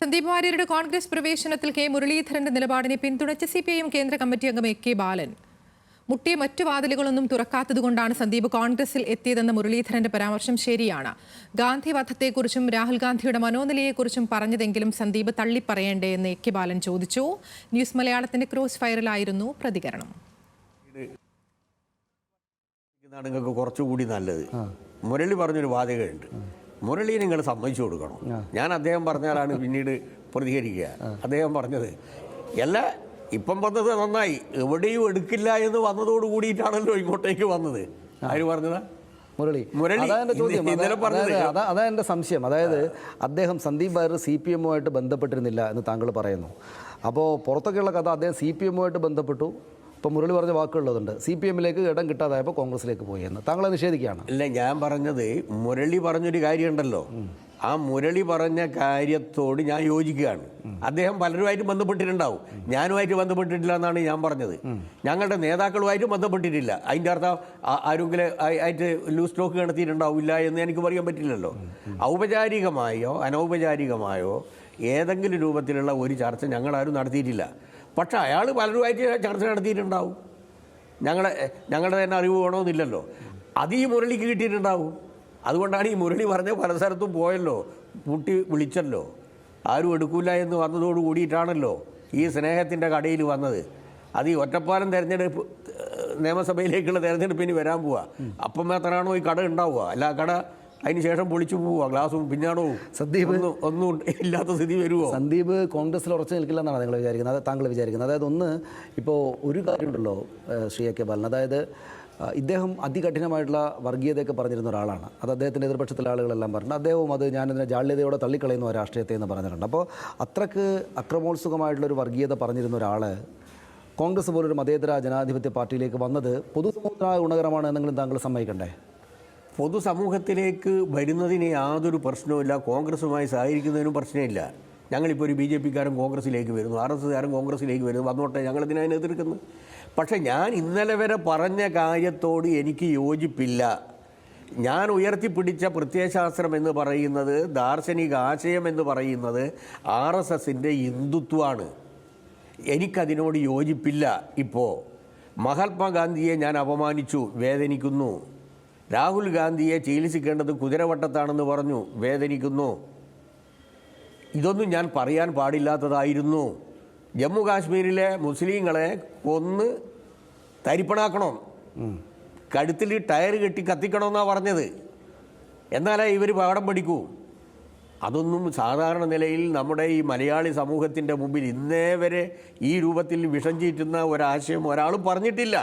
സന്ദീപ് വാര്യരുടെ കോൺഗ്രസ് പ്രവേശനത്തിൽ കെ മുരളീധരന്റെ നിലപാടിനെ പിന്തുണച്ച സിപിഐഎം കേന്ദ്ര കമ്മിറ്റി അംഗം കെ ബാലൻ മുട്ടിയ മറ്റു വാതിലുകളൊന്നും തുറക്കാത്തതുകൊണ്ടാണ് സന്ദീപ് കോൺഗ്രസിൽ എത്തിയതെന്ന മുരളീധരന്റെ പരാമർശം ശരിയാണ്. ഗാന്ധി വധത്തെക്കുറിച്ചും രാഹുൽ ഗാന്ധിയുടെ മനോനിലയെക്കുറിച്ചും പറഞ്ഞതെങ്കിലും സന്ദീപ് തള്ളിപ്പറയേണ്ടേ എന്ന് കെ ബാലൻ ചോദിച്ചു. ന്യൂസ് മലയാളത്തിന്റെ ക്രോസ് ഫയറിലായിരുന്നു പ്രതികരണം. നിങ്ങൾക്ക് കുറച്ചുകൂടി നല്ലത് മുരളി പറഞ്ഞൊരു വാചകമുണ്ട്. മുരളി നിങ്ങൾ സമ്മതിച്ചു കൊടുക്കണം. ഞാൻ അദ്ദേഹം പറഞ്ഞാലാണ് പിന്നീട് പ്രതികരിക്കുക. അദ്ദേഹം പറഞ്ഞത് എല്ലാ ഇപ്പം വന്നത് നന്നായി, എവിടെയും എടുക്കില്ല എന്ന് വന്നതോട് കൂടിയിട്ടാണല്ലോ ഇങ്ങോട്ടേക്ക് വന്നത്. ആര് പറഞ്ഞതാ? മുരളി. അതാ എൻ്റെ സംശയം. അതായത് അദ്ദേഹം സന്ദീപ് വാര്യർ CPM-ഉമായിട്ട് ബന്ധപ്പെട്ടിരുന്നില്ല എന്ന് താങ്കൾ പറയുന്നു. അപ്പോൾ പുറത്തൊക്കെയുള്ള കഥ അദ്ദേഹം CPM-ഉമായിട്ട് ബന്ധപ്പെട്ടു. ഇപ്പോൾ മുരളി പറഞ്ഞ വാക്കുകളുള്ളതുണ്ട്, CPM-ലേക്ക് ഇടം കിട്ടാതായപ്പോൾ കോൺഗ്രസിലേക്ക് പോയി എന്ന് താങ്കളെ നിഷേധിക്കുകയാണ്. അല്ല, ഞാൻ പറഞ്ഞത് മുരളി പറഞ്ഞൊരു കാര്യമുണ്ടല്ലോ, ആ മുരളി പറഞ്ഞ കാര്യത്തോട് ഞാൻ യോജിക്കുകയാണ്. അദ്ദേഹം പലരുമായിട്ട് ബന്ധപ്പെട്ടിട്ടുണ്ടാവും, ഞാനുമായിട്ട് ബന്ധപ്പെട്ടിട്ടില്ല എന്നാണ് ഞാൻ പറഞ്ഞത്. ഞങ്ങളുടെ നേതാക്കളുമായിട്ട് ബന്ധപ്പെട്ടിട്ടില്ല. അതിൻ്റെ അർത്ഥം ആരെങ്കിലും ആയിട്ട് ലൂസ് ടോക്ക് നടത്തിയിട്ടുണ്ടാവില്ല എന്ന് എനിക്ക് പറയാൻ പറ്റില്ലല്ലോ. ഔപചാരികമായോ അനൗപചാരികമായോ ഏതെങ്കിലും രൂപത്തിലുള്ള ഒരു ചർച്ച ഞങ്ങളാരും നടത്തിയിട്ടില്ല. പക്ഷെ അയാൾ പലരുമായിട്ട് ചർച്ച നടത്തിയിട്ടുണ്ടാവും. ഞങ്ങളുടെ തന്നെ അറിവ് വേണമെന്നില്ലല്ലോ. അത് ഈ മുരളിക്ക് കിട്ടിയിട്ടുണ്ടാവും. അതുകൊണ്ടാണ് ഈ മുരളി പറഞ്ഞ പല സ്ഥലത്തും പോയല്ലോ, പൂട്ടി വിളിച്ചല്ലോ, ആരും എടുക്കില്ല എന്ന് വന്നതോട് കൂടിയിട്ടാണല്ലോ ഈ സ്നേഹത്തിൻ്റെ കടയിൽ വന്നത്. അത് ഈ ഒറ്റപ്പാലം തെരഞ്ഞെടുപ്പ് നിയമസഭയിലേക്കുള്ള തെരഞ്ഞെടുപ്പിന് വരാൻ പോവുക. അപ്പം മാത്രമാണോ ഈ കട ഉണ്ടാവുക? അല്ല, കട അതിന് ശേഷം പൊളിച്ചു പോവുക, ഗ്ലാസും പിന്നാടവും സന്ദീപ് ഒന്നും ഇല്ലാത്ത സ്ഥിതി വരുമോ? സന്ദീപ് കോൺഗ്രസിൽ ഉറച്ചു നിൽക്കില്ല എന്നാണ് നിങ്ങൾ വിചാരിക്കുന്നത്, താങ്കൾ വിചാരിക്കുന്നത്? അതായത് ഒന്ന്, ഇപ്പോൾ ഒരു കാര്യമുണ്ടല്ലോ ശ്രീ കെ ബാലൻ, അതായത് ഇദ്ദേഹം അതികഠിനമായിട്ടുള്ള വർഗീയതയൊക്കെ പറഞ്ഞിരുന്ന ഒരാളാണ്. അത് അദ്ദേഹത്തിൻ്റെ എതിർപക്ഷത്തിലെ ആളുകളെല്ലാം പറഞ്ഞു. അദ്ദേഹവും അത് ഞാനിതിനെ ജാള്യതയോടെ തള്ളിക്കളയുന്ന രാഷ്ട്രീയത്തെ എന്ന് പറഞ്ഞിട്ടുണ്ട്. അപ്പോൾ അത്രക്ക് അക്രമോത്സുകമായിട്ടുള്ളൊരു വർഗീയത പറഞ്ഞിരുന്ന ഒരാൾ കോൺഗ്രസ് പോലൊരു മതേതര ജനാധിപത്യ പാർട്ടിയിലേക്ക് വന്നത് പൊതുസമൂഹത്തിനായ ഗുണകരമാണ് എന്നെങ്കിലും താങ്കൾ സമ്മതിക്കണ്ടേ? പൊതുസമൂഹത്തിലേക്ക് വരുന്നതിന് യാതൊരു പ്രശ്നവുമില്ല, കോൺഗ്രസുമായി സഹകരിക്കുന്നതിനും പ്രശ്നമില്ല. ഞങ്ങളിപ്പോൾ ഒരു BJP-കാരൻ കോൺഗ്രസിലേക്ക് വരുന്നു, RSS-കാരൻ കോൺഗ്രസിലേക്ക് വരുന്നു, വന്നോട്ടെ, ഞങ്ങളതിനെ എതിർക്കുന്നു. പക്ഷെ ഞാൻ ഇന്നലെ വരെ പറഞ്ഞ കാര്യത്തോട് എനിക്ക് യോജിപ്പില്ല. ഞാൻ ഉയർത്തിപ്പിടിച്ച പ്രത്യയശാസ്ത്രം എന്ന് പറയുന്നത്, ദാർശനിക ആശയം എന്ന് പറയുന്നത് RSS-ൻ്റെ ഹിന്ദുത്വമാണ്. എനിക്കതിനോട് യോജിപ്പില്ല. ഇപ്പോൾ മഹാത്മാഗാന്ധിയെ ഞാൻ അപമാനിച്ചു, വേദനിക്കുന്നു. രാഹുൽ ഗാന്ധിയെ ചികിത്സിക്കേണ്ടത് കുതിരവട്ടത്താണെന്ന് പറഞ്ഞു, വേദനിക്കുന്നു. ഇതൊന്നും ഞാൻ പറയാൻ പാടില്ലാത്തതായിരുന്നു. ജമ്മു കാശ്മീരിലെ മുസ്ലിങ്ങളെ കൊന്ന് തരിപ്പണാക്കണം, കഴുത്തിൽ ടയർ കെട്ടി കത്തിക്കണമെന്നാണ് പറഞ്ഞത്. എന്നാലേ ഇവർ പാഠം പഠിക്കൂ. അതൊന്നും സാധാരണ നിലയിൽ നമ്മുടെ ഈ മലയാളി സമൂഹത്തിൻ്റെ മുമ്പിൽ ഇന്നേ വരെ ഈ രൂപത്തിൽ വിഷം ചീറ്റുന്ന ഒരാശയം ഒരാളും പറഞ്ഞിട്ടില്ല.